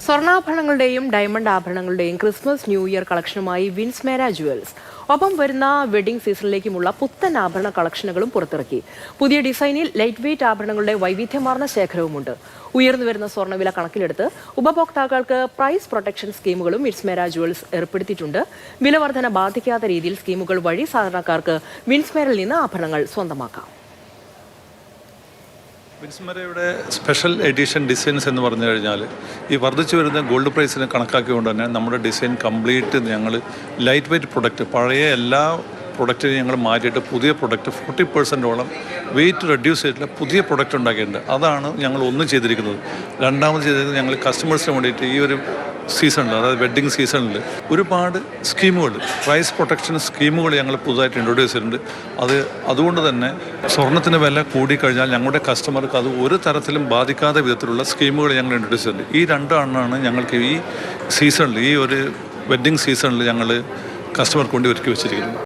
സ്വർണ്ണാഭരണങ്ങളുടെയും diamond ആഭരണങ്ങളുടെയും Christmas new year കളക്ഷനുമായി Vinsmera jewels ഒപ്പം വരുന്ന വെഡിംഗ് സീസണിലേക്കുമുള്ള പുത്തൻ ആഭരണ കളക്ഷനുകളും പുറത്തിറക്കി. പുതിയ ഡിസൈനിൽ ലൈറ്റ് വെയ്റ്റ് ആഭരണങ്ങളുടെ വൈവിധ്യമാർന്ന ശേഖരവുമുണ്ട്. ഉയർന്നു വരുന്ന സ്വർണ്ണവില കണക്കിലെടുത്ത് ഉപഭോക്താക്കൾക്ക് പ്രൈസ് പ്രൊട്ടക്ഷൻ സ്കീമുകളും വിൻസ്മേര ജുവൽസ് ഏർപ്പെടുത്തിയിട്ടുണ്ട്. വിലവർധന ബാധിക്കാത്ത രീതിയിൽ സ്കീമുകൾ വഴി സാധാരണക്കാർക്ക് വിൻസ്മേരയിൽ നിന്ന് ആഭരണങ്ങൾ സ്വന്തമാക്കാം. വിൻസ്മേരയുടെ സ്പെഷ്യൽ എഡിഷൻ ഡിസൈൻസ് എന്ന് പറഞ്ഞു കഴിഞ്ഞാൽ ഈ വർദ്ധിച്ചു വരുന്ന ഗോൾഡ് പ്രൈസിനെ കണക്കാക്കിക്കൊണ്ട് തന്നെ നമ്മുടെ ഡിസൈൻ കംപ്ലീറ്റ് ഞങ്ങൾ ലൈറ്റ് വെയ്റ്റ് പ്രൊഡക്റ്റ് പഴയ എല്ലാ പ്രൊഡക്റ്റിനെ ഞങ്ങൾ മാറ്റിയിട്ട് പുതിയ പ്രൊഡക്റ്റ് 40% വെയിറ്റ് റെഡ്യൂസ് ചെയ്തിട്ടുള്ള പുതിയ പ്രൊഡക്റ്റ് ഉണ്ടാക്കിയിട്ടുണ്ട്. അതാണ് ഞങ്ങൾ ഒന്ന് ചെയ്തിരിക്കുന്നത്. രണ്ടാമത് ചെയ്തിരിക്കുന്നത് ഞങ്ങൾ കസ്റ്റമേഴ്സിന് വേണ്ടിയിട്ട് ഈ ഒരു സീസണിൽ, അതായത് വെഡ്ഡിങ് സീസണിൽ ഒരുപാട് സ്കീമുകൾ, പ്രൈസ് പ്രൊട്ടക്ഷൻ സ്കീമുകൾ ഞങ്ങൾ പുതുതായിട്ട് ഇൻട്രൊഡ്യൂസ് ചെയ്തിട്ടുണ്ട്. അതുകൊണ്ട് തന്നെ സ്വർണ്ണത്തിന് വില കൂടിക്കഴിഞ്ഞാൽ ഞങ്ങളുടെ കസ്റ്റമർക്ക് അത് ഒരു തരത്തിലും ബാധിക്കാത്ത വിധത്തിലുള്ള സ്കീമുകൾ ഞങ്ങൾ ഇൻട്രൊഡ്യൂസ് ചെയ്തിട്ടുണ്ട്. ഈ രണ്ടാണ് ഞങ്ങൾക്ക് ഈ സീസണിൽ, ഈ ഒരു വെഡ്ഡിങ് സീസണിൽ ഞങ്ങൾ കസ്റ്റമർക്ക് വേണ്ടി ഒരുക്കി വെച്ചിരിക്കുന്നത്.